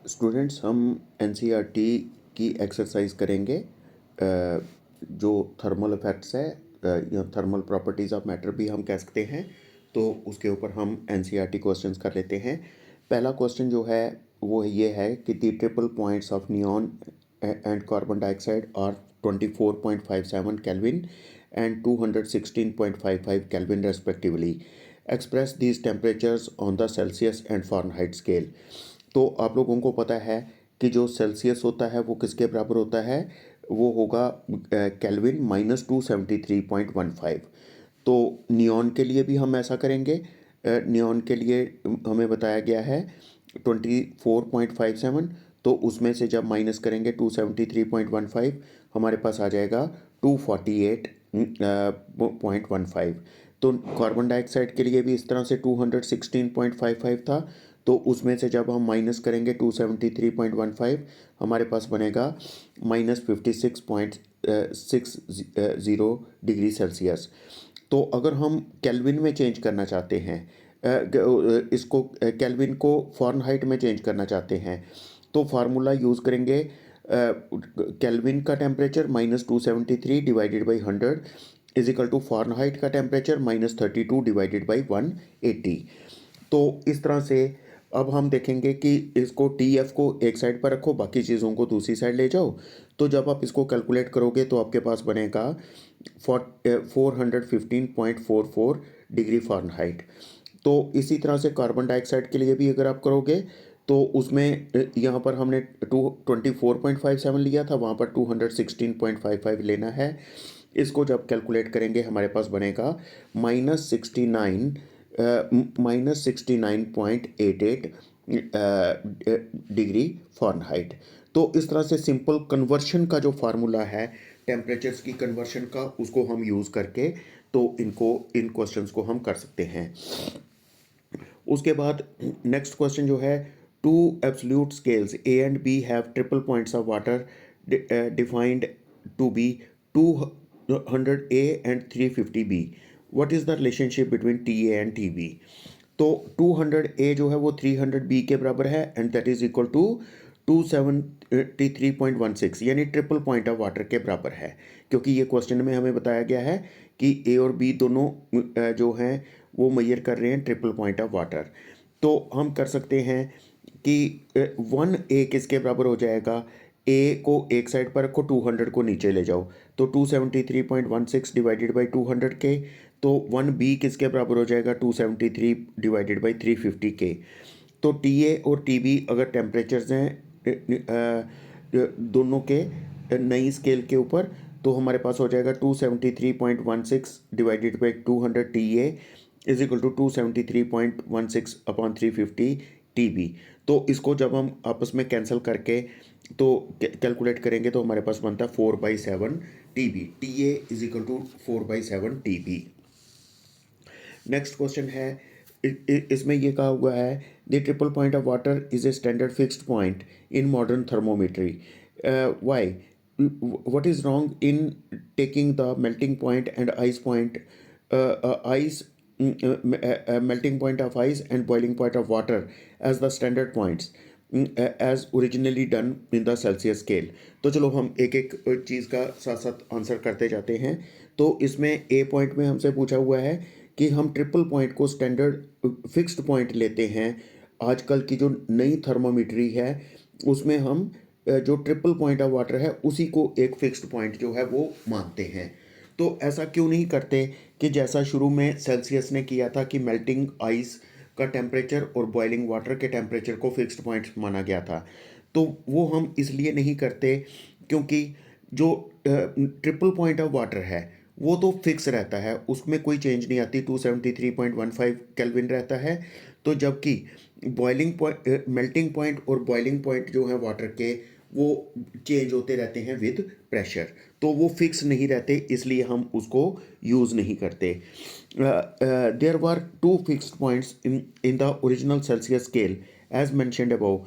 Students हम NCERT की exercise करेंगे जो थर्मल इफेक्ट्स है या थर्मल प्रॉपर्टीज़ ऑफ मैटर भी हम कह सकते हैं। तो उसके ऊपर हम एनसीईआरटी क्वेश्चंस कर लेते हैं। पहला क्वेश्चन जो है वो ये है कि the triple points of neon and carbon dioxide are 24.57 kelvin and 216.55 kelvin respectively. Express these temperatures on the Celsius and Fahrenheit scale. तो आप लोगों को पता है कि जो सेल्सियस होता है वो किसके बराबर होता है, वो होगा केल्विन -273.15। तो नियॉन के लिए भी हम ऐसा करेंगे। नियॉन के लिए हमें बताया गया है 24.57, तो उसमें से जब माइनस करेंगे 273.15 हमारे पास आ जाएगा 248.15। तो कार्बन डाइऑक्साइड के लिए भी इस तरह से 216.55 था, तो उसमें से जब हम माइनस करेंगे 273.15 हमारे पास बनेगा -56.60 डिग्री सेल्सियस। तो अगर हम केल्विन में चेंज करना चाहते हैं, इसको केल्विन को फ़ारेनहाइट में चेंज करना चाहते हैं, तो फार्मूला यूज़ करेंगे केल्विन का temperature -273 divided by 100 is equal to Fahrenheit का टेम्परेचर -32 डिवाइडेड बाई 180। तो इस तरह से अब हम देखेंगे कि इसको TF को एक साइड पर रखो, बाकी चीज़ों को दूसरी साइड ले जाओ। तो जब आप इसको कैलकुलेट करोगे तो आपके पास बनेगा 415.44 डिग्री फ़ारेनहाइट। तो इसी तरह से कार्बन डाइऑक्साइड के लिए भी अगर आप करोगे तो उसमें यहाँ पर हमने 24.57 लिया था, वहाँ पर 216.55 लेना है। इसको जब कैलकुलेट करेंगे हमारे पास बनेगा -69.88 डिग्री फ़ारेनहाइट। तो इस तरह से सिंपल कन्वर्शन का जो फार्मूला है टेम्परेचर्स की कन्वर्शन का, उसको हम यूज़ करके तो इन क्वेश्चंस को हम कर सकते हैं। उसके बाद नेक्स्ट क्वेश्चन जो है, two absolute scales A and B have triple points of water defined to be 200 A and 350 B। What is the relationship between TA and TB। तो 200A जो है वो 300B के बराबर है and that is equal to 273.16, यानी triple point of water के बराबर है। क्योंकि ये क्वेश्चन में हमें बताया गया है कि A और B दोनों जो हैं वो मेजर कर रहे हैं ट्रिपल पॉइंट ऑफ वाटर। तो हम कर सकते हैं कि 1A किसके बराबर हो जाएगा, ए को एक साइड पर रखो, 200 को नीचे ले जाओ, तो 273.16 डिवाइडेड बाई 200 के। तो 1B किसके बराबर हो जाएगा, 273 डिवाइडेड बाई 350 के। तो TA और TB अगर टेम्परेचर्स हैं दोनों के नई स्केल के ऊपर, तो हमारे पास हो जाएगा 273.16 divided by 200 TA is equal to 273.16 upon 350 TB। तो इसको जब हम आपस में कैंसिल करके तो कैलकुलेट करेंगे तो हमारे पास बनता है 4/7 TB। TA is equal to 4/7 TB। Next question है, इसमें ये कहा हुआ है the triple point of water is a standard fixed point in modern thermometry. Why, what is wrong in taking the melting point and ice point ice melting point of ice and boiling point of water as the standard points as originally done in the Celsius scale। तो चलो हम एक एक चीज़ का साथ साथ answer करते जाते हैं। तो इसमें ए पॉइंट में हमसे पूछा हुआ है कि हम ट्रिपल पॉइंट को स्टैंडर्ड फिक्स्ड पॉइंट लेते हैं। आजकल की जो नई थर्मोमीट्री है उसमें हम जो ट्रिपल पॉइंट ऑफ वाटर है उसी को एक फिक्स्ड पॉइंट जो है वो मानते हैं। तो ऐसा क्यों नहीं करते कि जैसा शुरू में सेल्सियस ने किया था कि मेल्टिंग आइस का टेम्परेचर और बॉइलिंग वाटर के टेम्परेचर को फिक्स्ड पॉइंट माना गया था। तो वो हम इसलिए नहीं करते क्योंकि जो ट्रिपल पॉइंट ऑफ वाटर है वो तो फिक्स रहता है, उसमें कोई चेंज नहीं आती, 273.15 केल्विन रहता है। तो जबकि बॉइलिंग पॉइंट मेल्टिंग पॉइंट और बॉइलिंग पॉइंट जो है वाटर के वो चेंज होते रहते हैं विद प्रेशर, तो वो फिक्स नहीं रहते, इसलिए हम उसको यूज़ नहीं करते। There were two fixed points in the original Celsius scale as mentioned above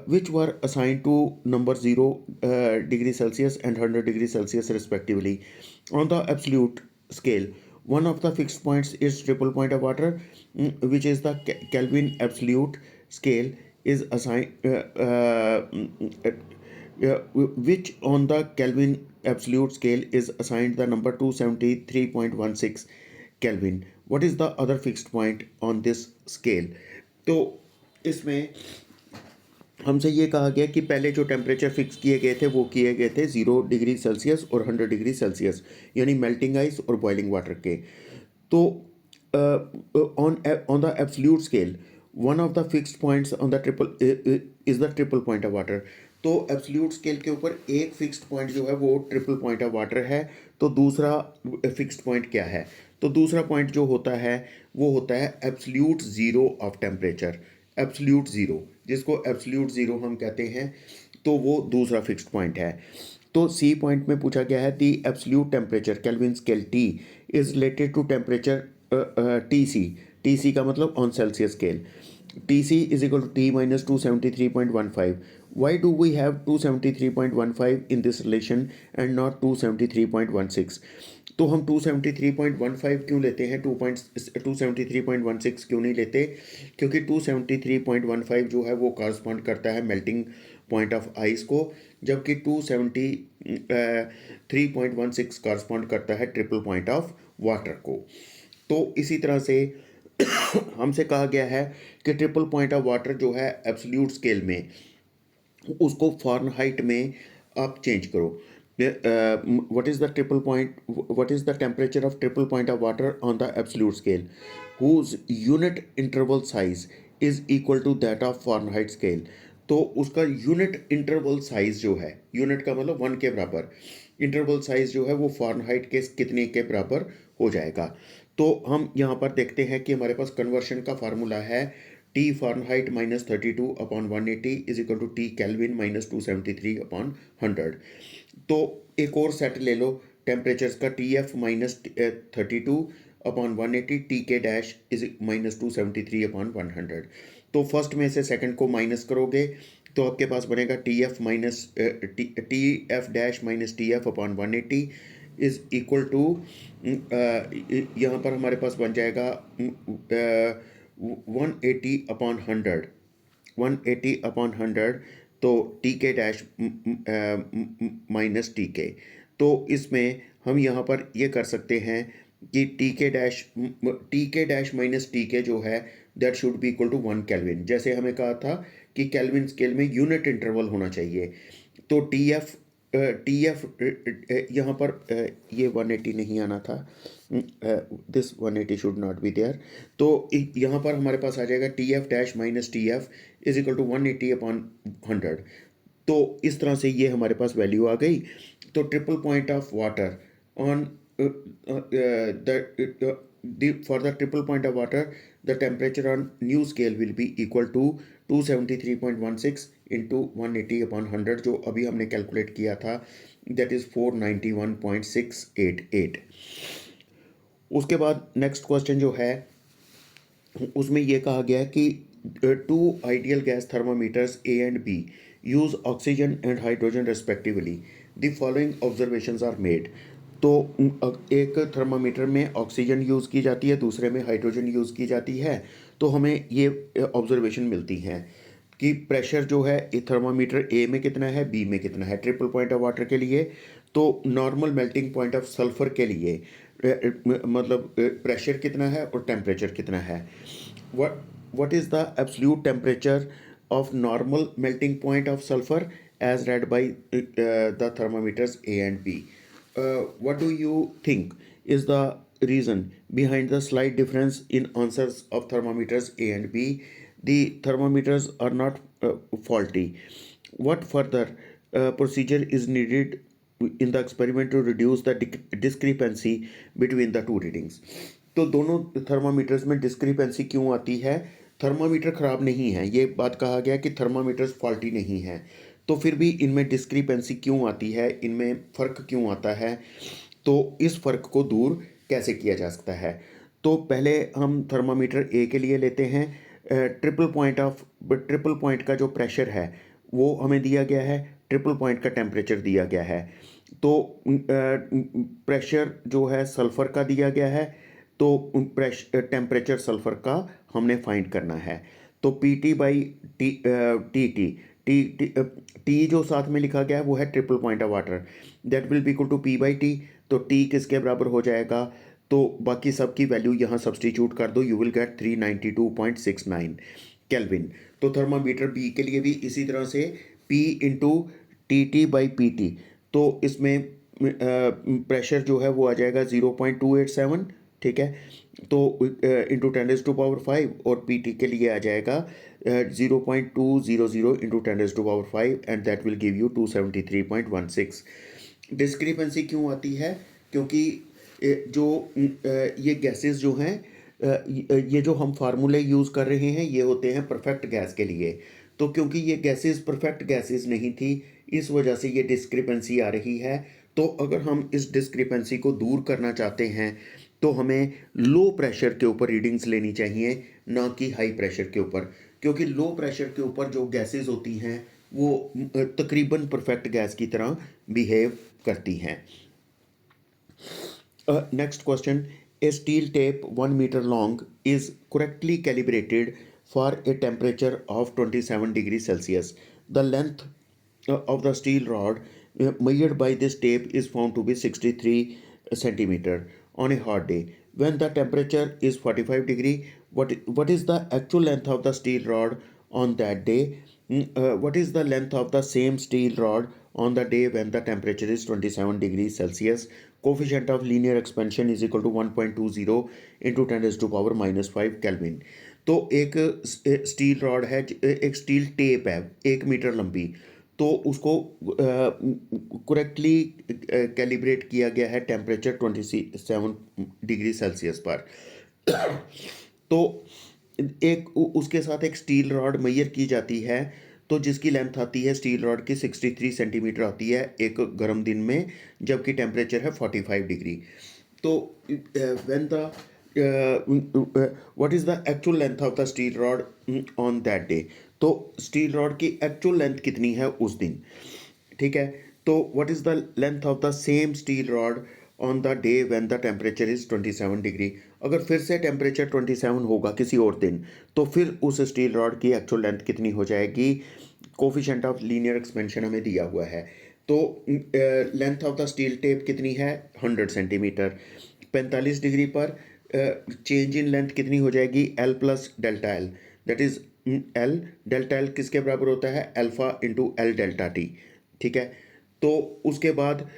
which were assigned to number 0 degree Celsius and 100 degree Celsius respectively. On the absolute scale, one of the fixed points is triple point of water, which is the Kelvin absolute scale. is assigned which on the Kelvin absolute scale is assigned the number 273.16 Kelvin. What is the other fixed point on this scale? तो इसमें हमसे ये कहा गया कि पहले जो temperature fix किए गए थे वो किए गए थे 0 डिग्री सेल्सियस और 100 डिग्री सेल्सियस, यानी मेल्टिंग आइस और बॉइलिंग वाटर के। तो on the absolute scale, one of the fixed points on the triple is the triple point of water. तो एब्सोल्यूट स्केल के ऊपर एक फिक्स्ड पॉइंट जो है वो ट्रिपल पॉइंट ऑफ वाटर है। तो दूसरा फिक्स्ड पॉइंट क्या है? तो दूसरा पॉइंट जो होता है वो होता है absolute zero of temperature. Absolute zero, जिसको एब्सोल्यूट ज़ीरो हम कहते हैं, तो वो दूसरा फिक्स्ड पॉइंट है। तो सी पॉइंट में पूछा गया है the absolute temperature kelvin scale T is related to temperature T C का मतलब on Celsius scale. T C is equal to T minus 273.15। Why do we have 273.15 in this relation and not 273.16? तो हम 273.15 क्यों लेते हैं, 273.16 क्यों नहीं लेते? क्योंकि 273.15 जो है वो कॉरस्पॉन्ड करता है मेल्टिंग पॉइंट ऑफ आइस को, जबकि 273.16 कॉरस्पॉन्ड करता है ट्रिपल पॉइंट ऑफ वाटर को। तो इसी तरह से हमसे कहा गया है कि ट्रिपल पॉइंट ऑफ वाटर जो है एब्सोल्यूट स्केल में, उसको फ़ारेनहाइट में आप चेंज करो। What is the triple point, what is the temperature of triple point of water on the absolute scale whose unit interval size is equal to that of Fahrenheit scale. तो उसका unit interval size जो है, unit का मतलब 1 के बराबर, interval size जो है वो फ़ारेनहाइट के कितने के बराबर हो जाएगा? तो हम यहाँ पर देखते हैं कि हमारे पास कन्वर्शन का फार्मूला है T Fahrenheit minus 32/180 is equal to T kelvin minus 273/100। तो एक और सेट ले लो टेम्परेचर्स का, टी एफ माइनस 32/180 टी के डैश इज माइनस 273/100। तो फर्स्ट में से सेकंड को माइनस करोगे तो आपके पास बनेगा T F minus T F dash minus T F upon 180 is equal to, यहाँ पर हमारे पास बन जाएगा 180/100, 180/100, तो टी के डैश माइनस टी के। तो इसमें हम यहाँ पर ये कर सकते हैं कि टी के डैश माइनस टी के जो है that should be equal to 1 kelvin. जैसे हमें कहा था कि केल्विन स्केल में यूनिट इंटरवल होना चाहिए। तो टी एफ यहाँ पर ये 180 नहीं आना था, this 180 should not be there. तो यहाँ पर हमारे पास आ जाएगा T F dash minus T F is equal to 180/100। तो इस तरह से ये हमारे पास वैल्यू आ गई। तो triple point of water on for the triple point of water, the temperature on new scale will be equal to 273.16 into 180/100, जो अभी हमने कैलकुलेट किया था, that is 491.688। उसके बाद नेक्स्ट क्वेश्चन जो है उसमें ये कहा गया है कि two ideal gas thermometers A and B use oxygen and hydrogen respectively, the following observations are made. तो एक थर्मामीटर में ऑक्सीजन यूज़ की जाती है, दूसरे में हाइड्रोजन यूज़ की जाती है। तो हमें ये ऑब्जर्वेशन मिलती हैं कि प्रेशर जो है थर्मामीटर ए में कितना है, बी में कितना है ट्रिपल पॉइंट ऑफ वाटर के लिए। तो normal melting point of sulphur के लिए मतलब प्रेशर कितना है और टेम्परेचर कितना है। what is the absolute temperature of normal melting point of sulfur as read by the thermometers A and B? What do you think is the reason behind the slight difference in answers of thermometers A and B? The thermometers are not faulty. What further procedure is needed in the experiment to reduce the discrepancy between the two readings? तो दोनों thermometers में discrepancy क्यों आती है? Thermometer ख़राब नहीं है, ये बात कहा गया कि थर्मामीटर्स फॉल्टी नहीं है, तो फिर भी इनमें डिस्क्रिपेंसी क्यों आती है, इनमें फ़र्क क्यों आता है? तो इस फ़र्क को दूर कैसे किया जा सकता है? तो पहले हम थर्मामीटर ए के लिए लेते हैं। ट्रिपल पॉइंट का जो प्रेशर है वो हमें दिया गया है, ट्रिपल पॉइंट का टेम्परेचर दिया गया है। तो प्रेशर जो है सल्फ़र का दिया गया है, तो टेम्परेचर सल्फ़र का हमने फाइंड करना है। तो P T by T T T T T T जो साथ में लिखा गया है वो है triple point of water, that will be equal to P by T. तो टी किसके बराबर हो जाएगा, तो बाकी सब की वैल्यू यहाँ सब्सटीट्यूट कर दो, यू विल गेट 392.69 केल्विन। तो थर्मामीटर बी के लिए भी इसी तरह से P into T T by P T, तो इसमें प्रेशर जो है वो आ जाएगा 0.287, ठीक है। तो इंटू 10⁻⁵ और पी टी के लिए आ जाएगा 0.200 into 10⁻⁵, and that will give you 273.16। Discrepancy क्यों आती है, क्योंकि जो ये गैसेस जो हैं, ये जो हम फार्मूले यूज़ कर रहे हैं ये होते हैं परफेक्ट गैस के लिए। तो क्योंकि ये गैसेस परफेक्ट गैसेस नहीं थी, इस वजह से ये डिस्क्रिपेंसी आ रही है। तो अगर हम इस डिस्क्रिपेंसी को दूर करना चाहते हैं तो हमें लो प्रेशर के ऊपर रीडिंग्स लेनी चाहिए, ना कि हाई प्रेशर के ऊपर, क्योंकि लो प्रेशर के ऊपर जो गैसेस होती हैं वो तकरीबन परफेक्ट गैस की तरह बिहेव करती हैं। Next question. A steel tape 1 meter long is correctly calibrated for a temperature of 27 degrees Celsius. The length of the steel rod measured by this tape is found to be 63 centimeter on a hot day. When the temperature is 45 degree, what is the actual length of the steel rod on that day? What is the length of the same steel rod on the day when the temperature is 27 degrees Celsius? Coefficient of linear expansion is equal to 1.20 into 10⁻⁵ Kelvin। तो एक steel rod है, एक steel tape है 1 metre लंबी, तो उसको correctly calibrate किया गया है टेम्परेचर 27 डिग्री सेल्सियस पर। तो एक उसके साथ एक स्टील रॉड मेजर की जाती है, तो जिसकी लेंथ आती है स्टील रॉड की 63 सेंटीमीटर आती है एक गर्म दिन में, जबकि टेम्परेचर है 45 डिग्री। तो when the what is the actual length of the steel rod on that day, तो स्टील रॉड की एक्चुअल लेंथ कितनी है उस दिन, ठीक है। तो what is the length of the same steel rod on the day when the temperature is 27 degree. अगर फिर से टेम्परेचर 27 होगा किसी और दिन, तो फिर उस स्टील रॉड की एक्चुअल लेंथ कितनी हो जाएगी। कोफिशिएंट ऑफ लीनियर एक्सपेंशन हमें दिया हुआ है, तो length of the steel tape कितनी है 100 सेंटीमीटर। 45 डिग्री पर चेंज इन लेंथ कितनी हो जाएगी L plus delta L, that is L delta L किसके बराबर होता है alpha into L delta T, ठीक है। तो उसके बाद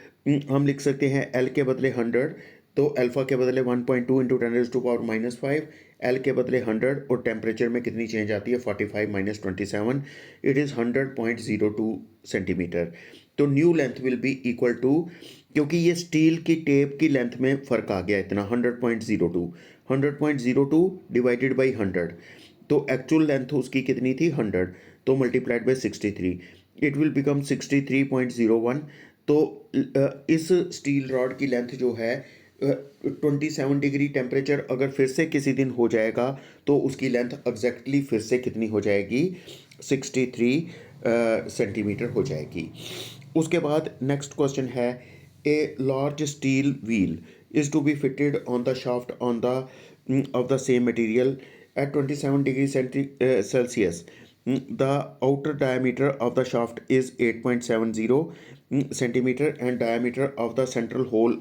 हम लिख सकते हैं L के बदले 100, तो अल्फ़ा के बदले 1.2 इंटू 10⁻⁵, L के बदले 100, और टेम्परेचर में कितनी चेंज आती है 45 माइनस 27, इट इज़ 100.02 सेंटीमीटर। तो new length will be equal to, क्योंकि ये स्टील की टेप की लेंथ में फ़र्क आ गया इतना 100.02 डिवाइडेड बाई 100, तो एक्चुअल लेंथ उसकी कितनी थी 100, तो multiplied by 63, it will become 63.01। तो इस स्टील रॉड की लेंथ जो है 27 डिग्री टेम्परेचर अगर फिर से किसी दिन हो जाएगा तो उसकी लेंथ एग्जैक्टली फिर से कितनी हो जाएगी 63 सेंटीमीटर हो जाएगी। उसके बाद नेक्स्ट क्वेश्चन है, a large steel wheel is to be fitted on the shaft on the of the same material at 27 degrees Celsius. The outer diameter of the shaft is 8.70 centimeter and diameter of the central hole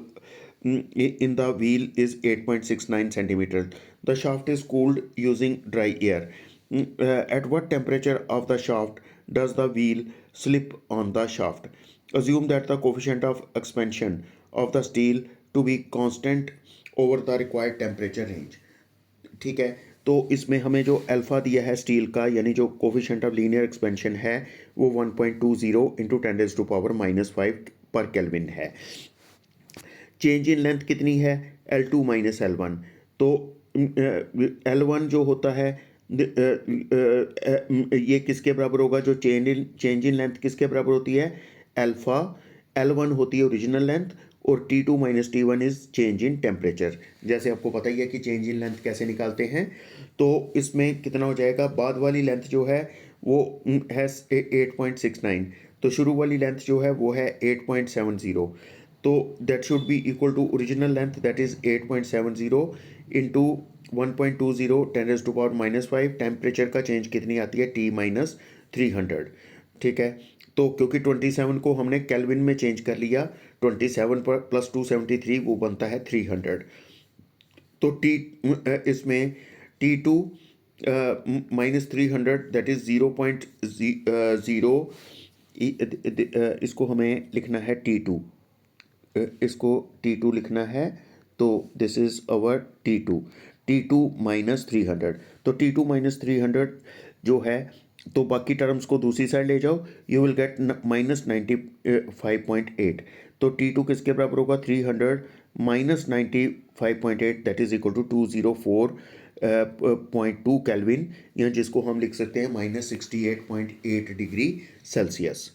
in the wheel is 8.69 centimeter. The shaft is cooled using dry air. At what temperature of the shaft does the wheel slip on the shaft? Assume that the coefficient of expansion of the steel to be constant over the required temperature range। ठीक है, तो इसमें हमें जो alpha दिया है steel का, यानी जो कोफिशिएंट ऑफ लीनियर एक्सपेंशन है वो 1.20 इंटू 10⁻⁵ पर केल्विन है। चेंज इन लेंथ कितनी है L2 माइनस L1, तो L1 जो होता है ये किसके बराबर होगा, जो चेंज इन लेंथ किसके बराबर होती है अल्फ़ा, L1 होती है ओरिजिनल लेंथ, और T2 minus T1 is change in temperature. जैसे आपको पता ही है कि चेंज इन लेंथ कैसे निकालते हैं, तो इसमें कितना हो जाएगा, बाद वाली लेंथ जो है वो है 8.69, तो शुरू वाली लेंथ जो है वो है 8.70, तो that should be equal to original length that is 8.70 into 1.20 10⁻⁻5 temperature का चेंज कितनी आती है T-300। ठीक है, तो क्योंकि 27 को हमने केल्विन में चेंज कर लिया, 27 पर प्लस 273 वो बनता है 300। तो इसमें T2 -300 दैट इज़ 0.0, इसको हमें लिखना है T2, इसको T2 लिखना है, तो दिस इज़ अवर T2 -300। तो T2 -300 जो है, तो बाकी टर्म्स को दूसरी साइड ले जाओ, यू विल गेट -95.8। तो T2 किसके बराबर होगा 300 -95.8 that is equal to 204.2 kelvin, या जिसको हम लिख सकते हैं -68.8 डिग्री सेल्सियस।